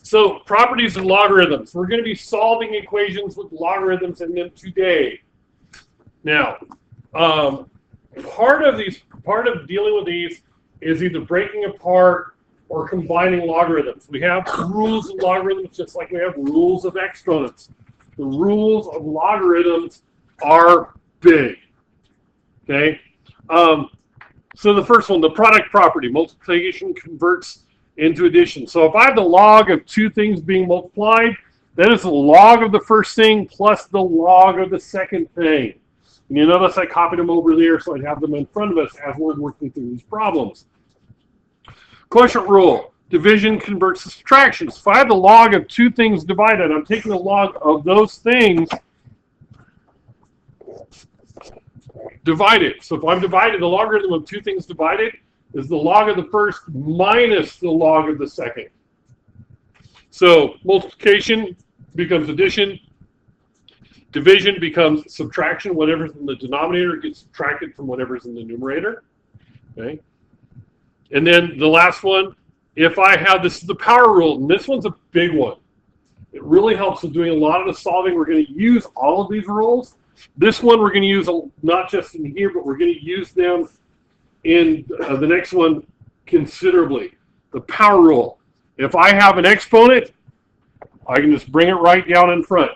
So properties of logarithms. We're going to be solving equations with logarithms in them today. Now, part of dealing with these is either breaking apart or combining logarithms. We have rules of logarithms just like we have rules of exponents. The rules of logarithms are big. Okay? So the first one, the product property, multiplication converts into addition. So if I have the log of two things being multiplied, that is the log of the first thing plus the log of the second thing. And you notice I copied them over there so I'd have them in front of us as we're working through these problems. Quotient rule. Division converts to subtraction. So if I have the log of two things divided, I'm taking the log of those things divided. So if I'm divided, the logarithm of two things divided is the log of the first minus the log of the second. So multiplication becomes addition. Division becomes subtraction. Whatever's in the denominator gets subtracted from whatever's in the numerator. Okay. And then the last one, if I have, this is the power rule, and this one's a big one. It really helps with doing a lot of the solving. We're going to use all of these rules. This one we're going to use not just in here, but we're going to use them in the next one considerably. The power rule. If I have an exponent, I can just bring it right down in front.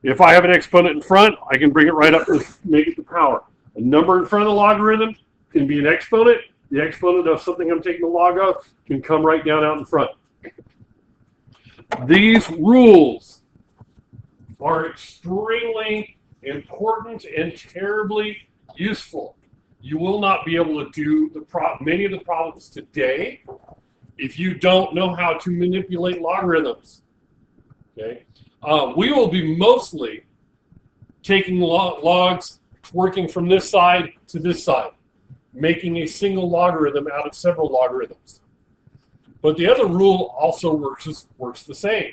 If I have an exponent in front, I can bring it right up and make it the power. A number in front of the logarithm can be an exponent. The exponent of something I'm taking the log of can come right down out in front. These rules are extremely important and terribly useful. You will not be able to do many of the problems today if you don't know how to manipulate logarithms. Okay, we will be mostly taking logs, working from this side to this side, making a single logarithm out of several logarithms. But the other rule also works the same.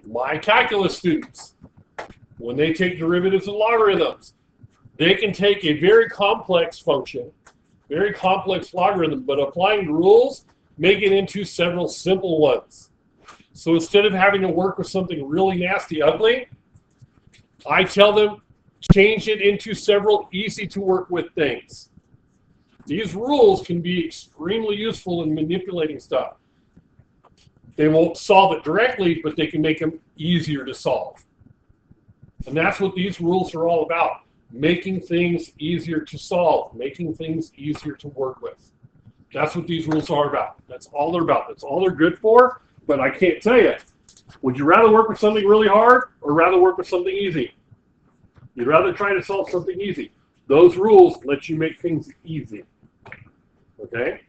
My calculus students, when they take derivatives of logarithms, they can take a very complex function, very complex logarithm, but applying rules, make it into several simple ones. So instead of having to work with something really nasty, ugly, I tell them, change it into several easy to work with things. These rules can be extremely useful in manipulating stuff. They won't solve it directly, but they can make them easier to solve. And that's what these rules are all about. Making things easier to solve, making things easier to work with. That's what these rules are about. That's all they're about. That's all they're good for, but I can't tell you. Would you rather work with something really hard or rather work with something easy? You'd rather try to solve something easy. Those rules let you make things easy. Okay?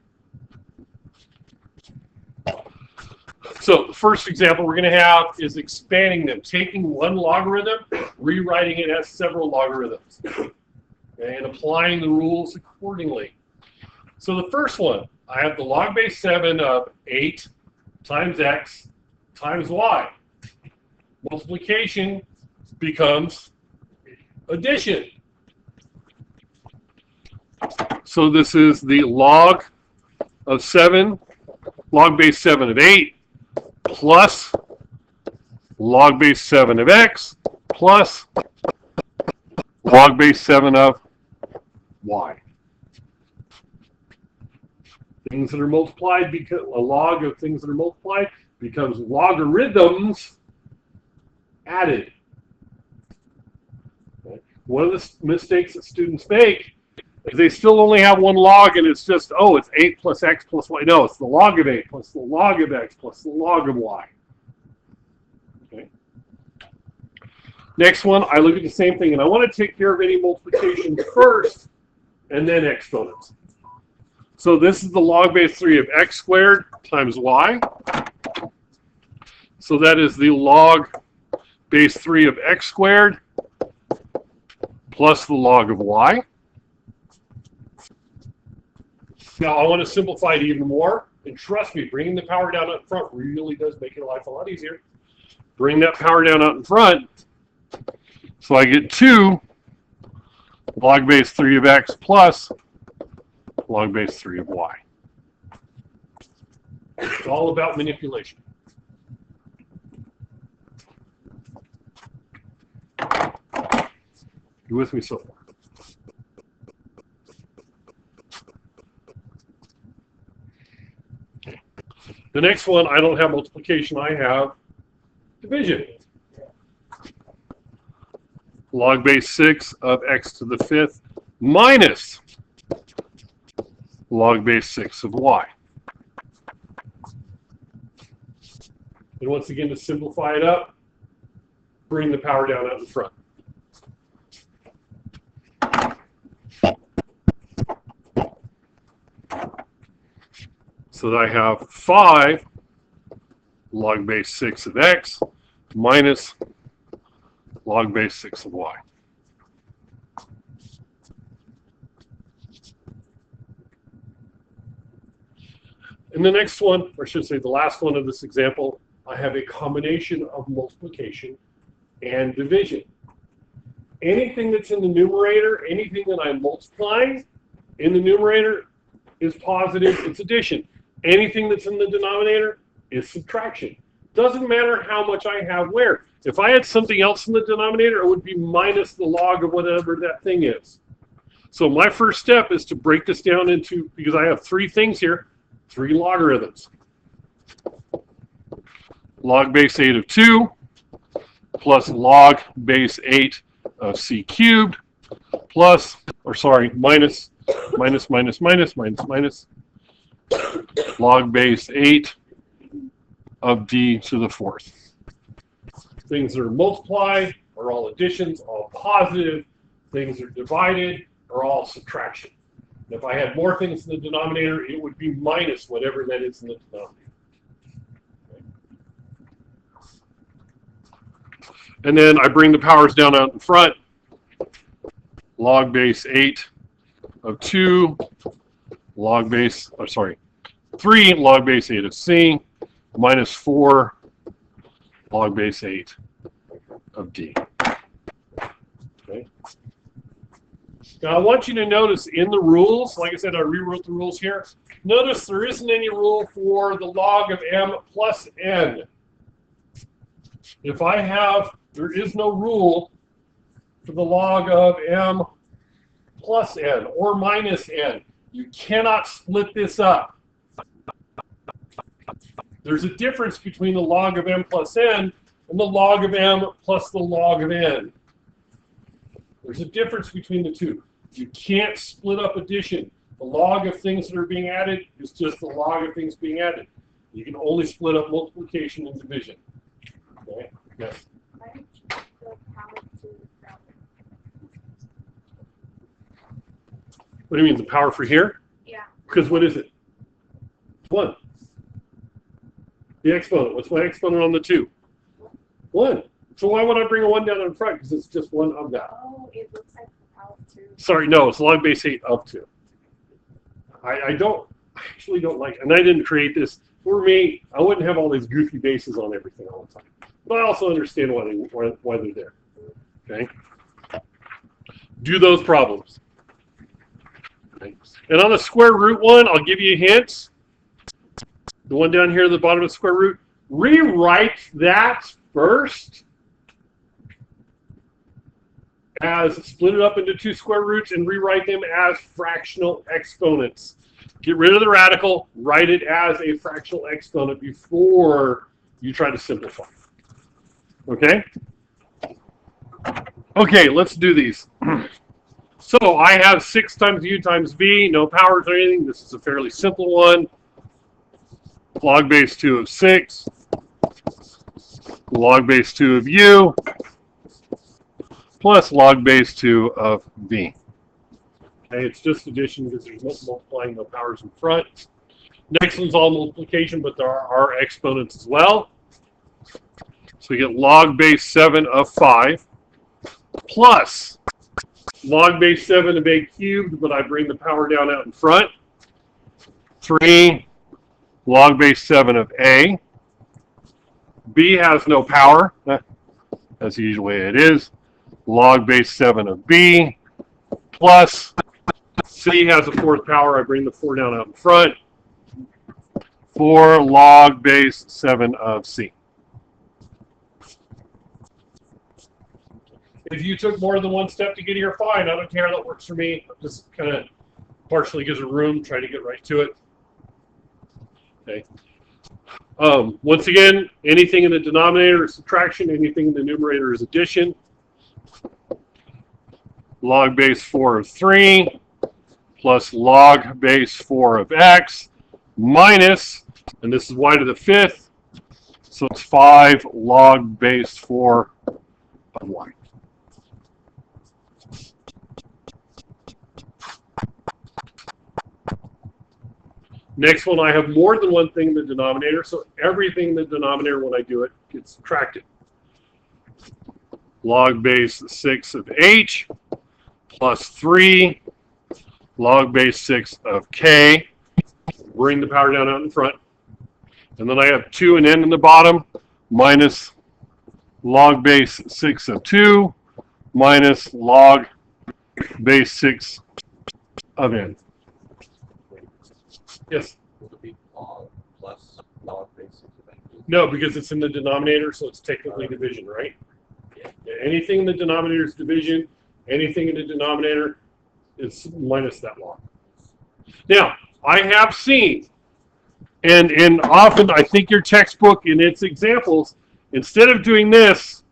So the first example we're going to have is expanding them, taking one logarithm, rewriting it as several logarithms, okay, and applying the rules accordingly. So the first one, I have the log base 7 of 8 times x times y. Multiplication becomes addition. So this is the log of 7, log base 7 of 8, plus log base 7 of x, plus log base 7 of y. Things that are multiplied, because a log of things that are multiplied becomes logarithms added. Okay. One of the mistakes that students make is they still only have one log and it's just, oh, it's 8 plus x plus y. No, it's the log of 8 plus the log of x plus the log of y. Okay. Next one, I look at the same thing, and I want to take care of any multiplication first and then exponents. So this is the log base 3 of x squared times y. So that is the log base 3 of x squared plus the log of y. Now, I want to simplify it even more, and trust me, bringing the power down up front really does make your life a lot easier. Bring that power down out in front, so I get 2 log base 3 of x plus log base 3 of y. It's all about manipulation. You with me so far? The next one, I don't have multiplication, I have division. Log base 6 of x to the 5th minus log base 6 of y. And once again, to simplify it up, bring the power down out in front. So that I have 5 log base 6 of x minus log base 6 of y. And the next one, or I should say the last one of this example, I have a combination of multiplication and division. Anything that's in the numerator, anything that I'm multiplying in the numerator is positive, it's addition. Anything that's in the denominator is subtraction. Doesn't matter how much I have where. If I had something else in the denominator, it would be minus the log of whatever that thing is. So my first step is to break this down into, because I have 3 things here, 3 logarithms. Log base 8 of 2 plus log base 8 of c cubed plus, or sorry, minus log base 8 of d to the 4th. Things that are multiplied are all additions, all positive. Things that are divided are all subtraction. And if I had more things in the denominator, it would be minus whatever that is in the denominator. And then I bring the powers down out in front. Log base 8 of 2, log base, 3 log base 8 of c minus 4 log base 8 of d. Okay. Now I want you to notice in the rules, like I said, I rewrote the rules here. Notice there isn't any rule for the log of m plus n. If I have, there is no rule for the log of m plus n or minus n. You cannot split this up. There's a difference between the log of m plus n and the log of m plus the log of n. There's a difference between the two. You can't split up addition. The log of things that are being added is just the log of things being added. You can only split up multiplication and division. Okay? Yes. What do you mean, the power for here? Yeah. Because what is it? 1. The exponent. What's my exponent on the 2? 1. So why would I bring a 1 down in front? Because it's just 1 of that. Oh, it looks like the power of 2. Sorry, no, it's log base 8 of 2. I actually don't like, and I didn't create this. For me, I wouldn't have all these goofy bases on everything all the time. But I also understand why they're there. Okay? Do those problems. Okay. And on the square root one, I'll give you a hint. The one down here at the bottom of the square root, rewrite that first as split it up into 2 square roots and rewrite them as fractional exponents. Get rid of the radical, write it as a fractional exponent before you try to simplify. Okay? Okay, let's do these. So I have 6 times u times v, no powers or anything. This is a fairly simple one. Log base 2 of 6, log base 2 of u, plus log base 2 of v. Okay, it's just addition because there's no multiplying, no powers in front. Next one's all multiplication, but there are exponents as well. So we get log base 7 of 5 plus log base 7 of a cubed, but I bring the power down out in front. 3 log base 7 of a. B has no power. That's usually it is. Log base 7 of b plus C has a 4th power. I bring the 4 down out in front. 4 log base 7 of c. If you took more than one step to get here, fine. I don't care. That works for me. Just kind of partially gives a room. Try to get right to it. Okay. Once again, anything in the denominator is subtraction. Anything in the numerator is addition. Log base 4 of 3 plus log base 4 of x minus, and this is y to the 5th, so it's 5 log base 4 of y. Next one, I have more than one thing in the denominator, so everything in the denominator when I do it gets subtracted. Log base 6 of h plus 3 log base 6 of k. Bring the power down out in front. And then I have 2 and n in the bottom minus log base 6 of 2 minus log base 6 of n. Yes? Will it be log plus log base 6 of n? No, because it's in the denominator, so it's technically division, right? Yeah. Anything in the denominator is division. Anything in the denominator is minus that log. Now, I have seen, and often I think your textbook in its examples, instead of doing this,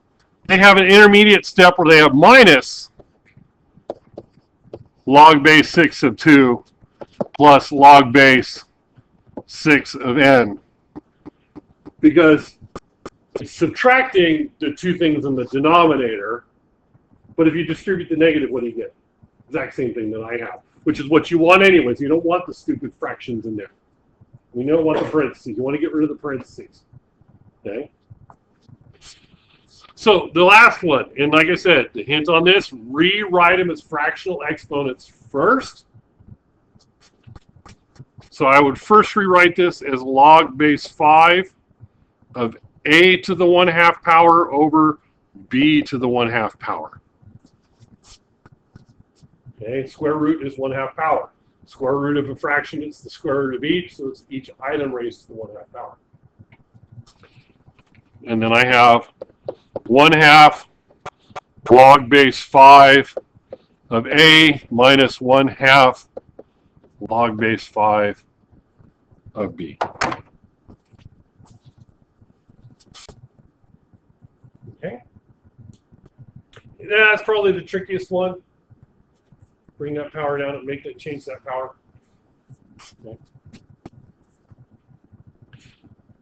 they have an intermediate step where they have minus log base 6 of 2 plus log base 6 of n. Because it's subtracting the two things in the denominator, but if you distribute the negative, what do you get? Exact same thing that I have, which is what you want anyways. You don't want the stupid fractions in there. You don't want the parentheses. You want to get rid of the parentheses. Okay? So the last one, and like I said, the hint on this, rewrite them as fractional exponents first. So I would first rewrite this as log base 5 of a to the 1/2 power over b to the 1/2 power. Okay, square root is 1/2 power. Square root of a fraction is the square root of each, so it's each item raised to the 1/2 power. And then I have 1/2 log base 5 of a minus 1/2 log base 5 of b. Okay. That's probably the trickiest one. Bring that power down and make that change that power. Okay.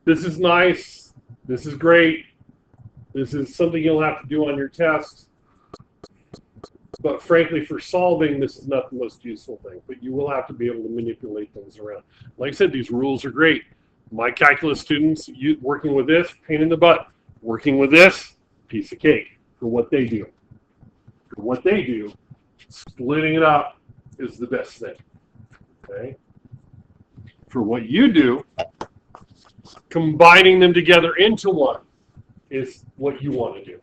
This is nice. This is great. This is something you'll have to do on your test. But frankly, for solving, this is not the most useful thing. But you will have to be able to manipulate things around. Like I said, these rules are great. My calculus students, working with this, pain in the butt. Working with this, piece of cake for what they do. For what they do, splitting it up is the best thing. Okay? For what you do, combining them together into one is what you want to do.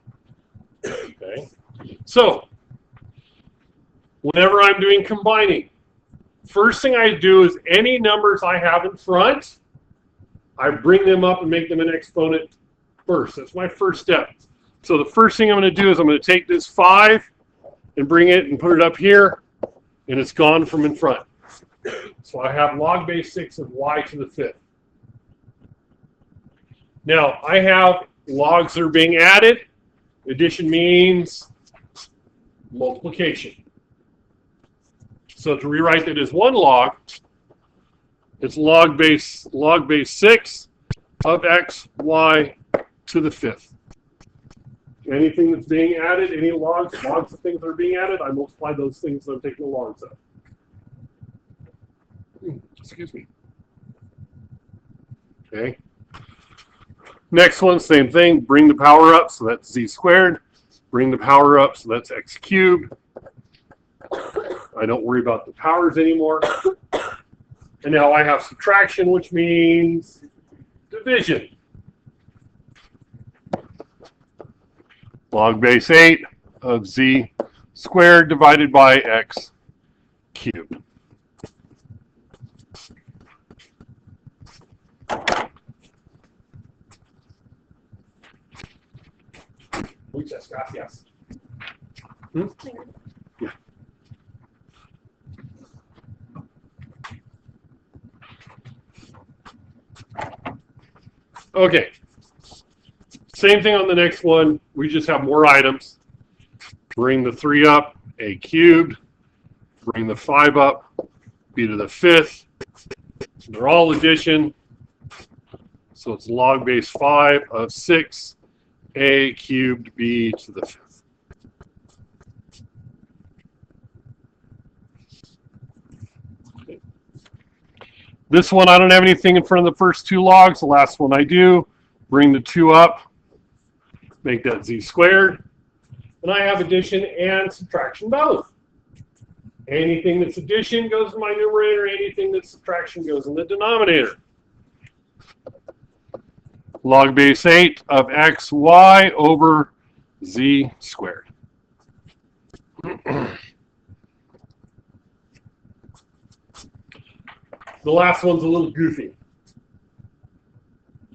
Okay? So, whenever I'm doing combining, first thing I do is any numbers I have in front, I bring them up and make them an exponent first. That's my first step. So the first thing I'm going to do is I'm going to take this 5 and bring it and put it up here, and it's gone from in front. So I have log base 6 of y to the 5th. Now, I have logs that are being added. Addition means multiplication. So to rewrite that as one log, it's log base 6 of x, y to the 5th. Anything that's being added, any logs of things that are being added, I multiply those things that I'm taking the logs of. Excuse me. Okay. Next one, same thing. Bring the power up, so that's z squared. Bring the power up, so that's x cubed. I don't worry about the powers anymore. And now I have subtraction, which means division. Log base 8 of z squared divided by x cubed. Muchas gracias. Yeah. Okay. Same thing on the next one. We just have more items. Bring the 3 up, a cubed. Bring the 5 up, b to the 5th. They're all addition. So it's log base 5 of 6, a cubed b to the 5th. Okay. This one, I don't have anything in front of the first 2 logs. The last one I do. Bring the 2 up, make that z squared. And I have addition and subtraction both. Anything that's addition goes in my numerator, anything that's subtraction goes in the denominator. Log base 8 of xy over z squared. The last one's a little goofy.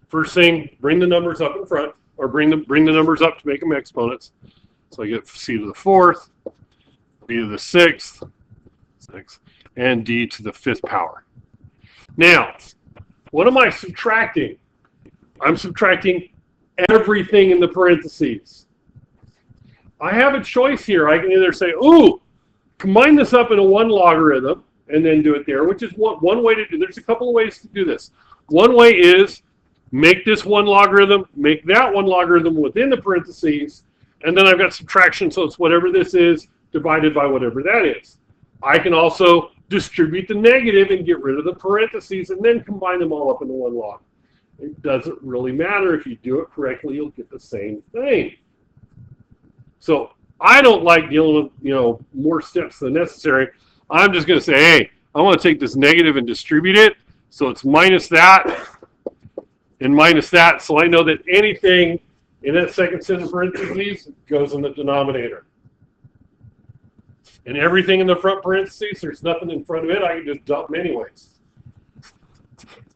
First thing, bring the numbers up in front, or bring the numbers up to make them exponents. So I get c to the 4th, b to the 6th, and d to the 5th power. Now, what am I subtracting? I'm subtracting everything in the parentheses. I have a choice here. I can either say, ooh, combine this up in a 1 logarithm and then do it there, which is one way to do. There's a couple of ways to do this. One way is make this 1 logarithm, make that 1 logarithm within the parentheses, and then I've got subtraction, so it's whatever this is divided by whatever that is. I can also distribute the negative and get rid of the parentheses and then combine them all up into 1 log. It doesn't really matter. If you do it correctly, you'll get the same thing. So I don't like dealing with, more steps than necessary. I'm just going to say, hey, I want to take this negative and distribute it. So it's minus that and minus that. So I know that anything in that second set of parentheses goes in the denominator. And everything in the front parentheses, there's nothing in front of it. I can just dump them anyways.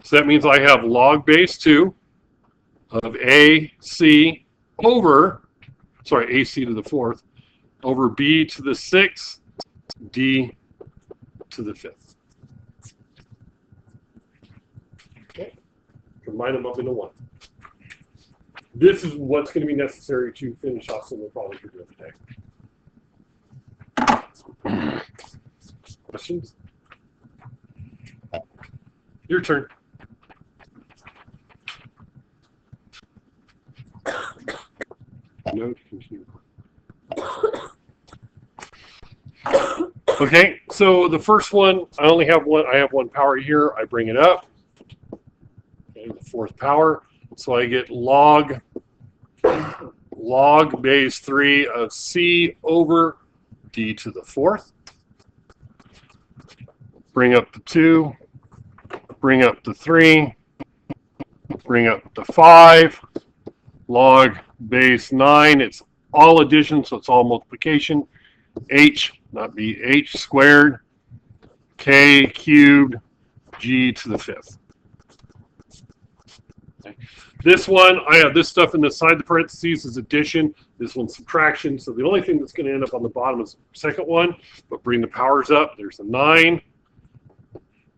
So that means I have log base 2 of AC over, AC to the 4th, over B to the 6th, D to the 5th. Okay. Combine them up into 1. This is what's going to be necessary to finish off some of the problems we're doing today. Questions? Your turn. No, continue. Okay, so the first one, I only have one. I have 1 power here. I bring it up. Okay, the 4th power. So I get log base 3 of C over D to the 4th. Bring up the 2. Bring up the 3. Bring up the 5. Log base 9. It's all addition, so it's all multiplication. H, not B, H squared. K cubed. G to the 5th. Okay. This one, I have this stuff inside the parentheses is addition. This one's subtraction. So the only thing that's going to end up on the bottom is the second one. But bring the powers up. There's a 9.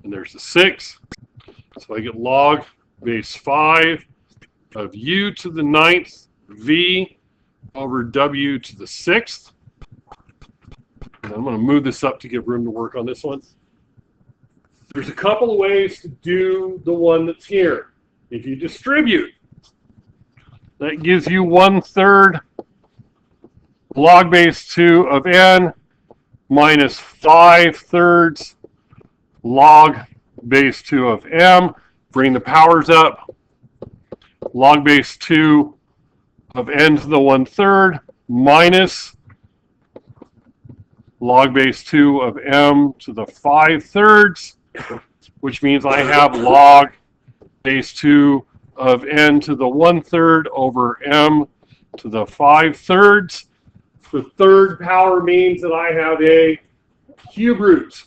And there's a 6. So I get log base 5 of U to the 9th, V over W to the 6th. And I'm going to move this up to give room to work on this one. There's a couple of ways to do the one that's here. If you distribute, that gives you 1/3 log base 2 of n minus 5/3 log base 2 of m. Bring the powers up. Log base 2 of n to the 1/3 minus log base 2 of m to the 5/3, which means I have log base 2 of n to the 1/3 over m to the 5/3. The 3rd power means that I have a cube root,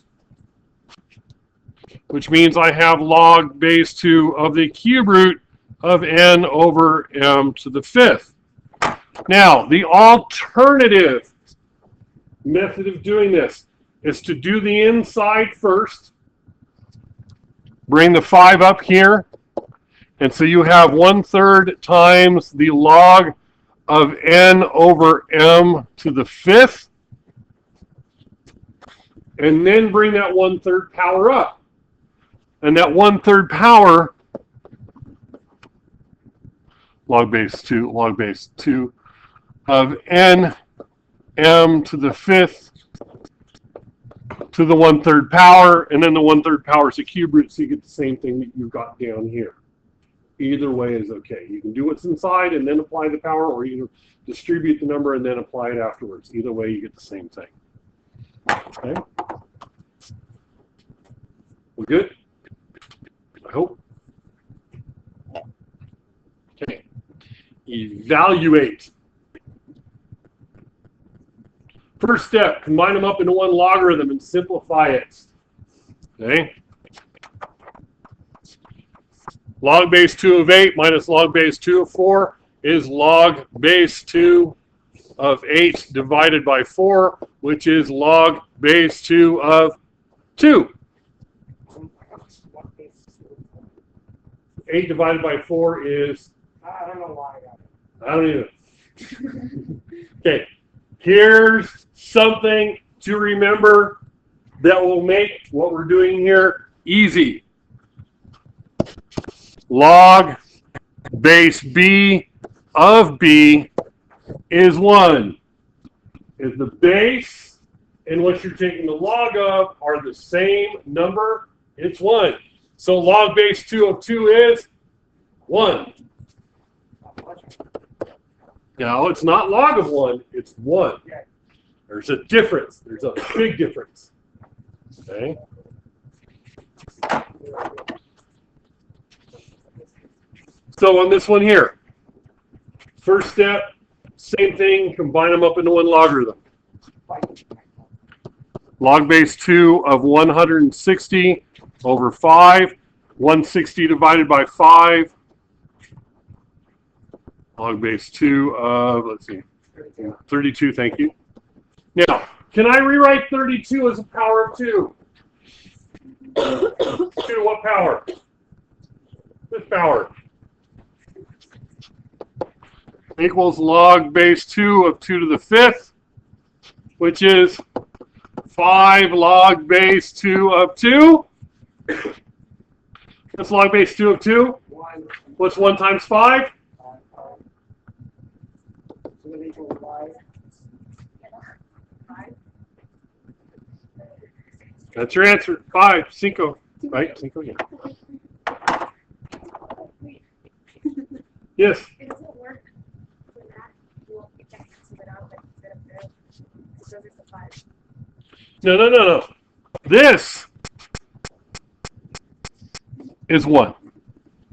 which means I have log base 2 of the cube root of n over m to the 5th. Now, the alternative method of doing this is to do the inside first. Bring the 5 up here. And so you have 1/3 times the log of n over m to the 5th. And then bring that 1/3 power up. And that 1/3 power, log base 2 of n m to the 5th to the 1/3 power, and then the 1/3 power is a cube root, so you get the same thing that you've got down here. Either way is okay. You can do what's inside and then apply the power, or you can distribute the number and then apply it afterwards. Either way, you get the same thing. Okay? We good? I hope. Okay. Evaluate. First step, combine them up into one logarithm and simplify it. Okay? Log base 2 of 8 minus log base 2 of 4 is log base 2 of 8 divided by 4, which is log base 2 of 2. 8 divided by 4 is... I don't know why I got it. I don't either. Okay, here's something to remember that will make what we're doing here easy. Log base b of b is 1. If the base and what you're taking the log of are the same number, it's 1. So log base 2 of 2 is 1. No, it's not log of 1, it's 1. There's a difference. There's a big difference. Okay? So on this one here, first step, same thing, combine them up into one logarithm. Log base 2 of 160 over 5, 160 divided by 5, log base 2 of, let's see, 32, thank you. Now, can I rewrite 32 as a power of 2? 2 to what power? This power. Equals log base 2 of 2 to the 5th, which is 5 log base 2 of 2. What's log base 2 of 2? What's 1 times 5? That's your answer. 5, 5, right? 5, yeah. Yes. It doesn't work for that. You won't get that to it out like instead of there. So it's a 5. No. This is 1. And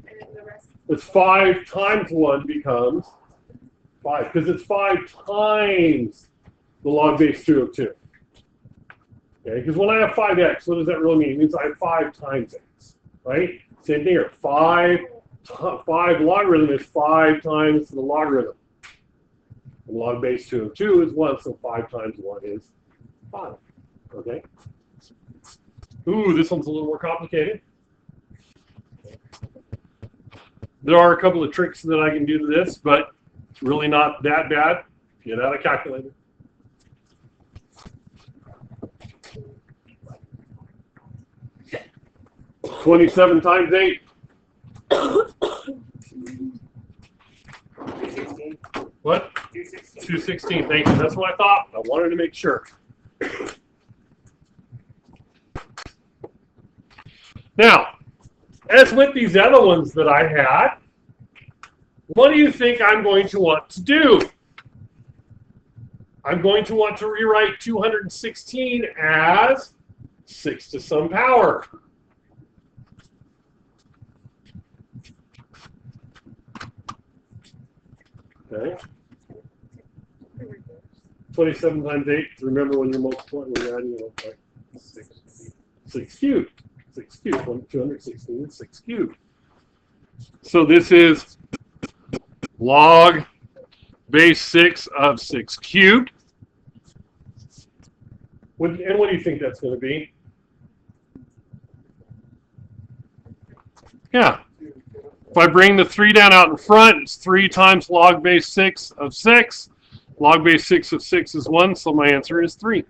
then the rest. It's 5 times 1 becomes 5, because it's 5 times the log base 2 of 2. Okay, because when I have 5x, what does that really mean? It means I have 5 times x, right? Same thing here. 5 logarithm is 5 times the logarithm. And log base 2 of 2 is 1, so 5 times 1 is 5. Okay? Ooh, this one's a little more complicated. There are a couple of tricks that I can do to this, but it's really not that bad. Get out a calculator. $27 times 8. What? 216. Thank you. That's what I thought. I wanted to make sure. Now, as with these other ones that I had, what do you think I'm going to want to do? I'm going to want to rewrite 216 as 6 to some power. Okay. 27 times 8. Remember when you're multiplying, when you're adding, like 6 cubed. 6 cubed. 216 is 6 cubed. So this is log base 6 of 6 cubed. And what do you think that's going to be? Yeah. If I bring the 3 down out in front, it's 3 times log base 6 of 6. Log base 6 of 6 is 1, so my answer is 3.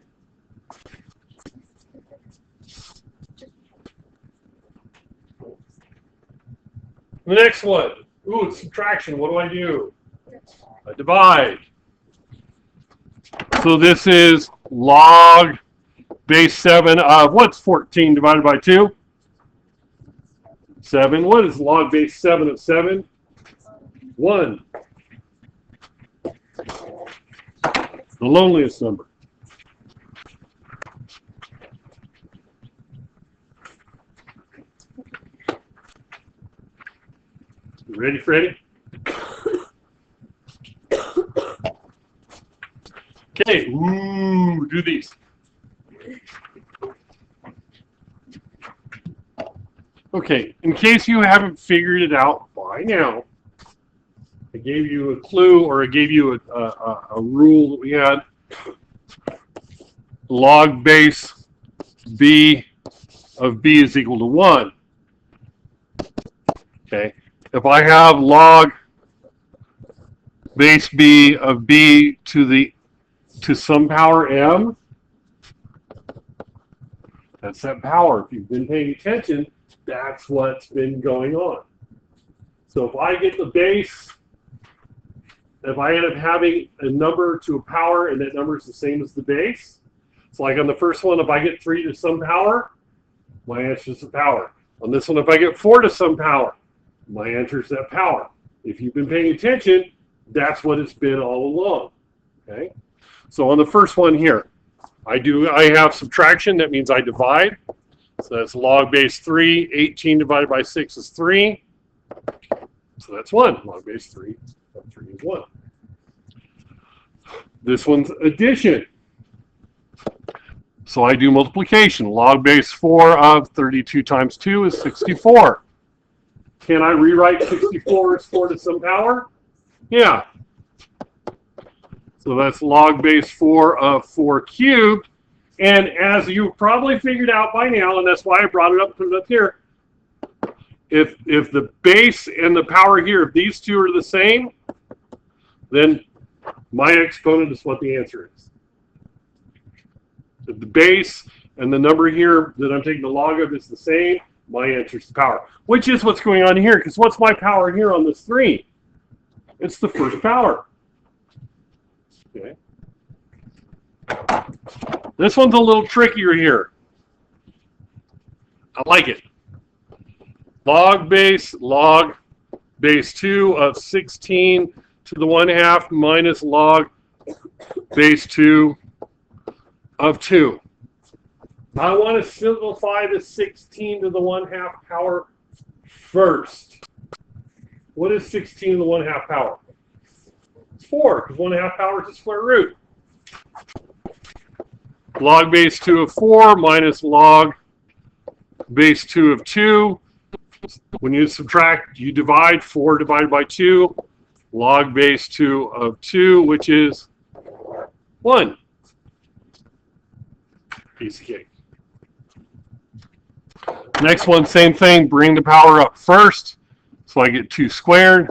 The next one. Ooh, it's subtraction. What do? I divide. So this is log base 7 of, what's 14 divided by 2? 7. What is log base 7 of 7? 1. The loneliest number. You ready, Freddie? Okay, ooh, do these. Okay, in case you haven't figured it out by now, I gave you a clue, or I gave you a rule that we had. Log base b of b is equal to 1. Okay, if I have log base b of b to some power m, that's that power. If you've been paying attention, that's what's been going on. So if I get the base, if I end up having a number to a power and that number is the same as the base, it's like on the first one, if I get 3 to some power, my answer is the power. On this one, if I get 4 to some power, my answer is that power. If you've been paying attention, that's what it's been all along. Okay. So on the first one here, I have subtraction. That means I divide. So that's log base 3. 18 divided by 6 is 3. So that's 1. Log base 3 of 3 is 1. This one's addition. So I do multiplication. Log base 4 of 32 times 2 is 64. Can I rewrite 64 as 4 to some power? Yeah. So that's log base 4 of 4 cubed. And as you've probably figured out by now, and that's why I brought it up, put it up here, if the base and the power here, if these two are the same, then my exponent is what the answer is. If the base and the number here that I'm taking the log of is the same, my answer is the power. Which is what's going on here, because what's my power here on this 3? It's the first power. Okay. This one's a little trickier here. I like it. Log base 2 of 16 to the 1/2 minus log base 2 of 2. I want to simplify the 16 to the 1/2 power first. What is 16 to the 1/2 power? It's 4, because 1/2 power is the square root. Log base 2 of 4 minus log base 2 of 2. When you subtract, you divide 4 divided by 2. Log base 2 of 2, which is 1. Piece of cake. Next one, same thing. Bring the power up first. So I get 2 squared.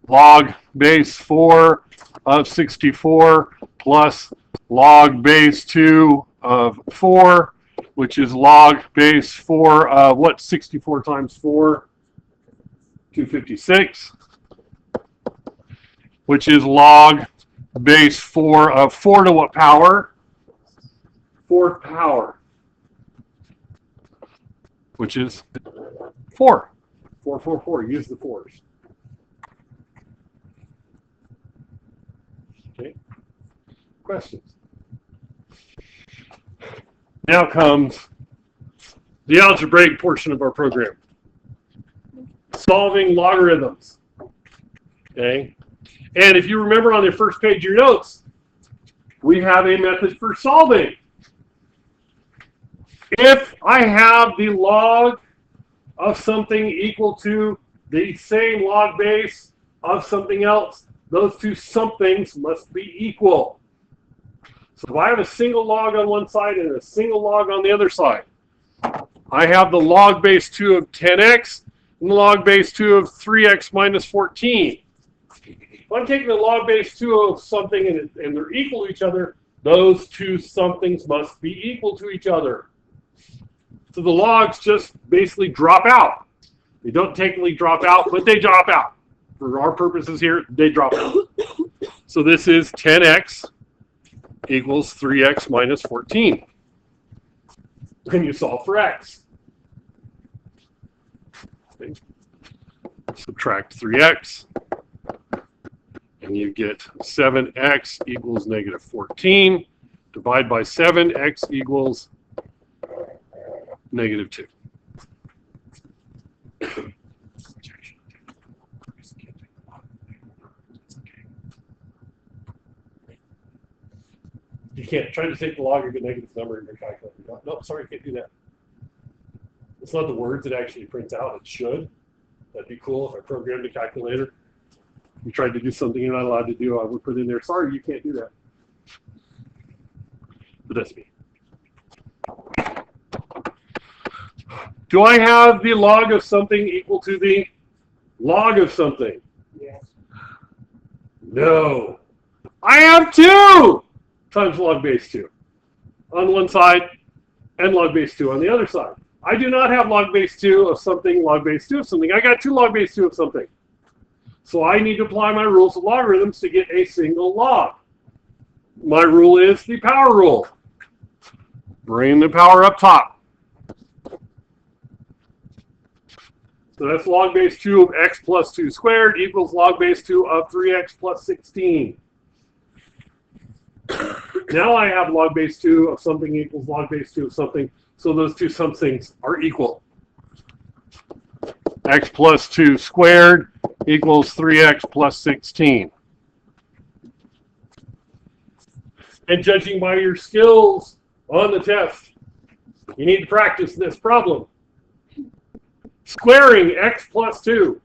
Log base 4 of 64 plus log base 2 of 4, which is log base 4 of, what, 64 times 4? 256. Which is log base 4 of 4 to what power? 4th power. Which is 4. 4, 4, 4. Use the 4s. Okay. Questions? Now comes the algebraic portion of our program. Solving logarithms. Okay. And if you remember on the first page of your notes, we have a method for solving. If I have the log of something equal to the same log base of something else, those two somethings must be equal. So if I have a single log on one side and a single log on the other side, I have the log base 2 of 10x and the log base 2 of 3x minus 14. If I'm taking the log base 2 of something and they're equal to each other, those two somethings must be equal to each other. So the logs just basically drop out. They don't technically drop out, but they drop out. For our purposes here, they drop out. So this is 10x equals 3x minus 14. Then you solve for x. Subtract 3x. And you get 7x equals negative 14. Divide by 7, x equals negative 2. You can't try to take the log of a negative number in your calculator. No, sorry, you can't do that. It's not the words it actually prints out. It should. That'd be cool if I programmed a calculator. You tried to do something you're not allowed to do, I would put in there, sorry, you can't do that. But that's me. Do I have the log of something equal to the log of something? Yes. No. I have 2 times log base 2 on one side and log base 2 on the other side. I do not have log base 2 of something, log base 2 of something. I got 2 log base 2 of something. So I need to apply my rules of logarithms to get a single log. My rule is the power rule. Bring the power up top. So that's log base 2 of x plus 2 squared equals log base 2 of 3x plus 16. Now I have log base 2 of something equals log base 2 of something. So those two somethings are equal. X plus 2 squared equals 3x plus 16. And judging by your skills on the test, you need to practice this problem. Squaring x plus 2.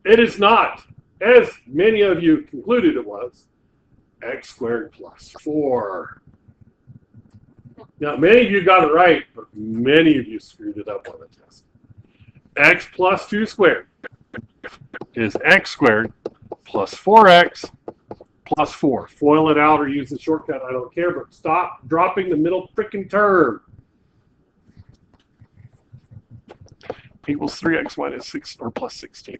It is not, as many of you concluded it was, x squared plus 4. Now, many of you got it right, but many of you screwed it up on the test. X plus 2 squared is x squared plus 4x plus 4. Foil it out or use the shortcut, I don't care, but stop dropping the middle frickin' term. Equals 3x minus 6 or plus 16.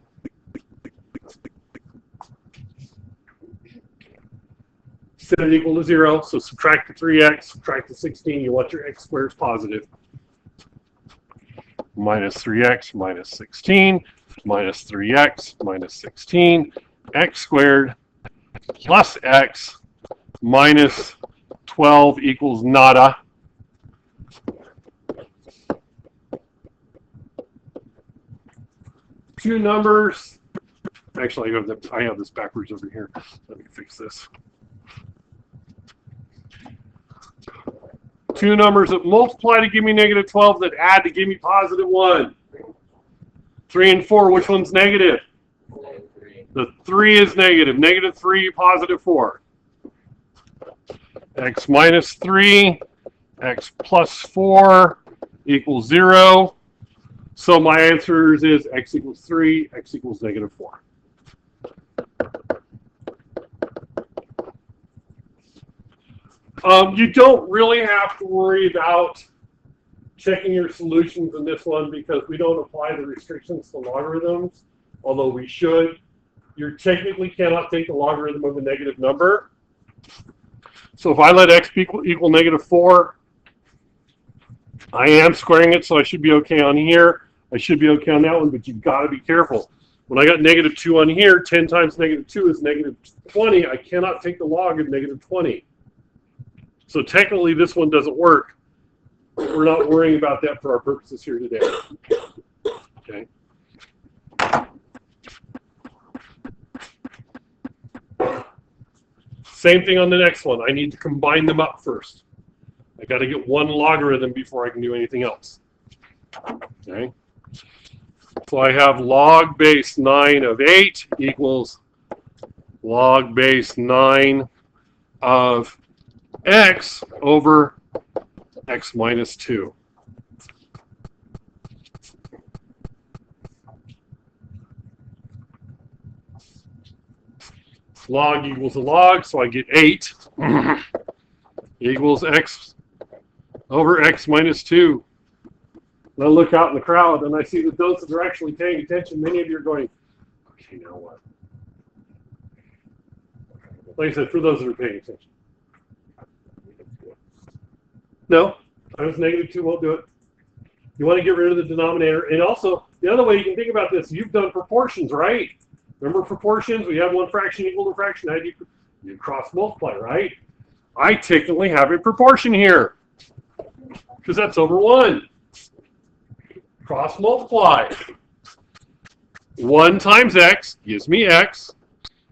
Set it equal to 0, so subtract the 3x, subtract the 16, you want your x squares positive. Minus 3x minus 16, minus 3x minus 16, x squared plus x minus 12 equals nada. Two numbers. Actually, I have this backwards over here. Let me fix this. Two numbers that multiply to give me negative 12 that add to give me positive 1. 3 and 4, which one's negative? The 3 is negative. Negative 3, positive 4. X minus 3, x plus 4 equals 0. So my answer is x equals 3, x equals negative 4. You don't really have to worry about checking your solutions in this one because we don't apply the restrictions to logarithms, although we should. You technically cannot take the logarithm of a negative number. So if I let x equal negative 4, I am squaring it, so I should be okay on here. I should be okay on that one, but you've got to be careful. When I got negative 2 on here, 10 times negative 2 is negative 20. I cannot take the log of negative 20. So technically, this one doesn't work. We're not worrying about that for our purposes here today. Okay. Same thing on the next one. I need to combine them up first. I got to get one logarithm before I can do anything else. Okay. So I have log base 9 of 8 equals log base 9 of x over x minus 2. Log equals a log, so I get 8 equals x over x minus 2. And I look out in the crowd and I see that those that are actually paying attention, many of you are going, okay, now what? Like I said, for those that are paying attention. No, times -2 won't do it. You want to get rid of the denominator. And also, the other way you can think about this, you've done proportions, right? Remember proportions? We have one fraction equal to a fraction. Now you cross multiply, right? I technically have a proportion here because that's over 1. Cross multiply. 1 times x gives me x.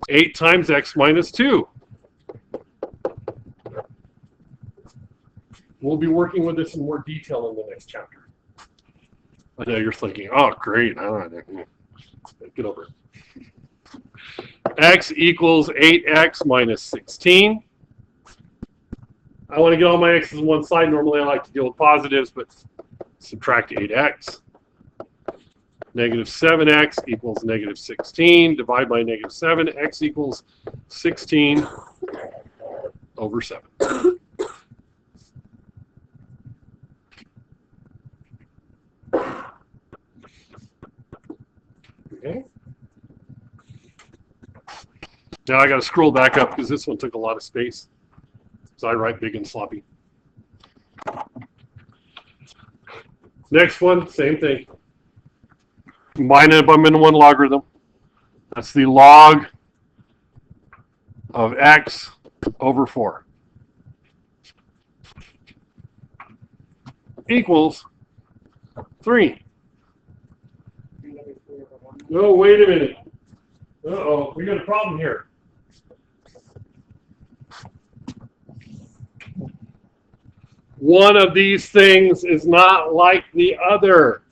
8 times x minus 2. We'll be working with this in more detail in the next chapter. I know you're thinking, oh, great. Get over it. X equals 8x minus 16. I want to get all my x's on one side. Normally I like to deal with positives, but subtract 8x. Negative 7x equals negative 16. Divide by negative 7. X equals 16 over 7. Okay. Now I got to scroll back up because this one took a lot of space. So I write big and sloppy. Next one, same thing. Combine it by min 1 logarithm. That's the log of x over 4. Equals 3. No, wait a minute. Uh-oh, we got a problem here. One of these things is not like the other.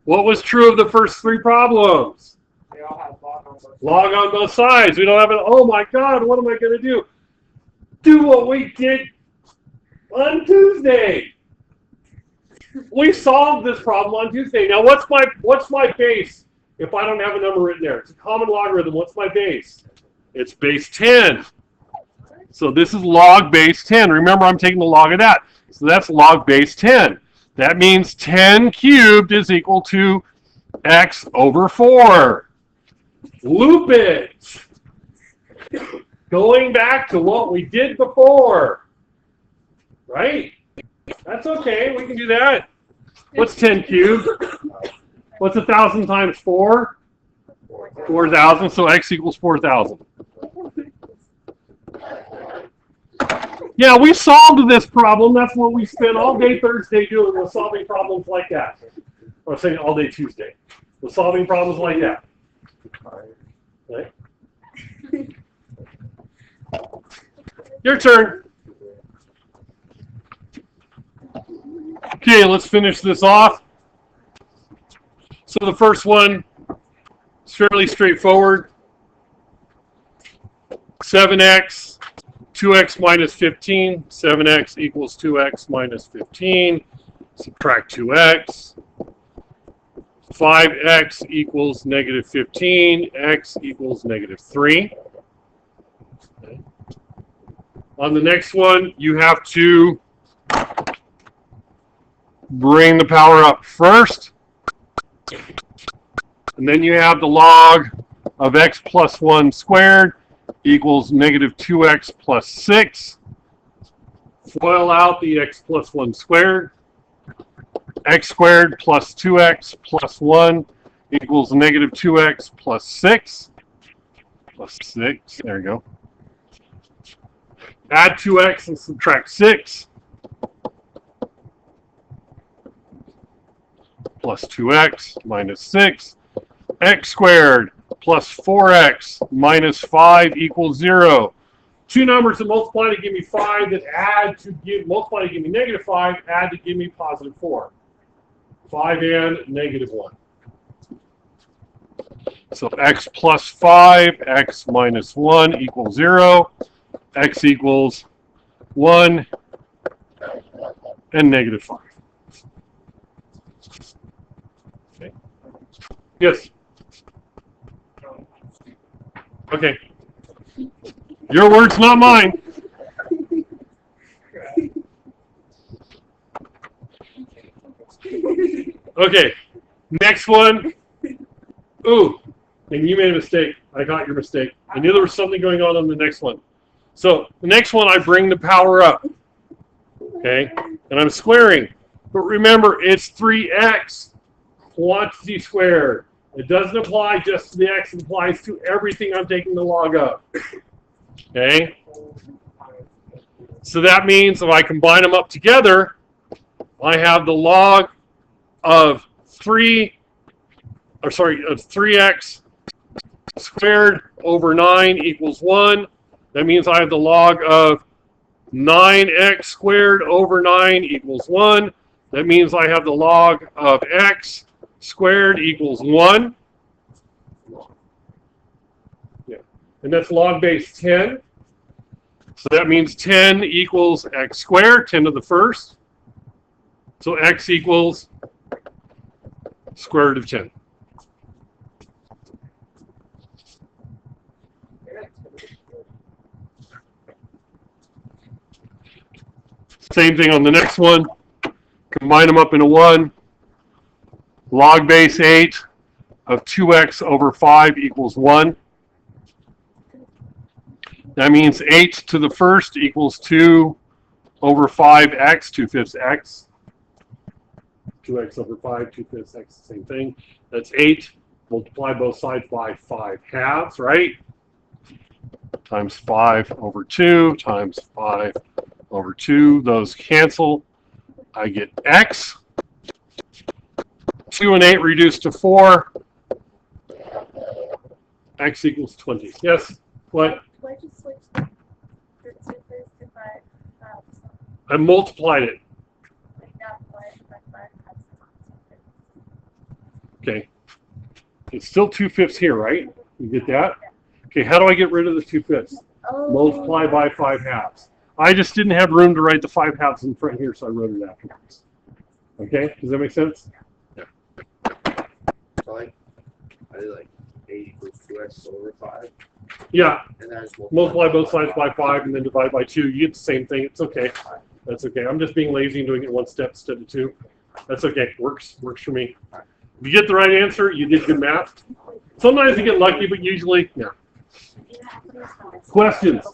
What was true of the first 3 problems? They all have log on both. Log on both sides. We don't have an, oh my God, what am I going to do? Do what we did on Tuesday. We solved this problem on Tuesday. Now, what's my base if I don't have a number written there? It's a common logarithm. What's my base? It's base 10. So this is log base 10. Remember, I'm taking the log of that. So that's log base 10. That means 10 cubed is equal to x over 4. Loop it. Going back to what we did before. Right? That's okay. We can do that. What's 10 cubed? What's 1,000 times 4? 4,000. So x equals 4,000. Yeah, we solved this problem. That's what we spent all day Thursday doing, was solving problems like that. Or saying all day Tuesday. Was solving problems like that. Okay. Your turn. Okay, let's finish this off. So the first one is fairly straightforward. 7x. 2x minus 15, 7x equals 2x minus 15, subtract 2x, 5x equals negative 15, x equals negative 3. Okay. On the next one, you have to bring the power up first, and then you have the log of x plus 1 squared equals negative 2x plus 6. FOIL out the x plus 1 squared. X squared plus 2x plus 1 equals negative 2x plus 6. Plus 6, there you go. Add 2x and subtract 6. Plus 2x minus 6. X squared plus 4x minus 5 equals 0. Two numbers that multiply to give me 5 that add to give, multiply to give me negative 5, add to give me positive 4. 5 and negative 1. So x plus 5, x minus 1 equals 0, x equals 1, and negative 5. Okay. Yes? Okay. Your words, not mine. Okay. Next one. Ooh. And you made a mistake. I got your mistake. I knew there was something going on the next one. So the next one, I bring the power up. Okay? And I'm squaring. But remember, it's 3x quantity squared. It doesn't apply just to the x. It applies to everything I'm taking the log of. Okay? So that means if I combine them up together, I have the log of 3x squared over 9 equals 1. That means I have the log of 9x squared over 9 equals 1. That means I have the log of x squared equals 1. Yeah. And that's log base 10. So that means 10 equals x squared, 10 to the first. So x equals square root of 10. Same thing on the next one. Combine them up into 1. Log base 8 of 2x over 5 equals 1. That means 8 to the first equals 2 over 5x, 2/5 x. 2x over 5, 2/5 x, same thing. That's 8. Multiply both sides by 5/2, right? Times 5 over 2 times 5 over 2. Those cancel. I get x. 2 and 8 reduced to 4. X equals 20. Yes? What? Do I just switch the 2/5 to 5 halves? I multiplied it. Like that, by 5 halves. Okay. It's still 2/5 here, right? You get that? Okay, how do I get rid of the 2/5? Oh. Multiply by 5/2. I just didn't have room to write the 5/2 in front here, so I wrote it afterwards. Okay, does that make sense? So I did like 8 equals 2x over 5. Yeah, And then I just multiply both sides by 5 and then divide by 2. You get the same thing. It's okay. That's okay. I'm just being lazy and doing it one step instead of 2. That's okay. Works for me. If you get the right answer, you did good math. Sometimes you get lucky, but usually, yeah. Questions?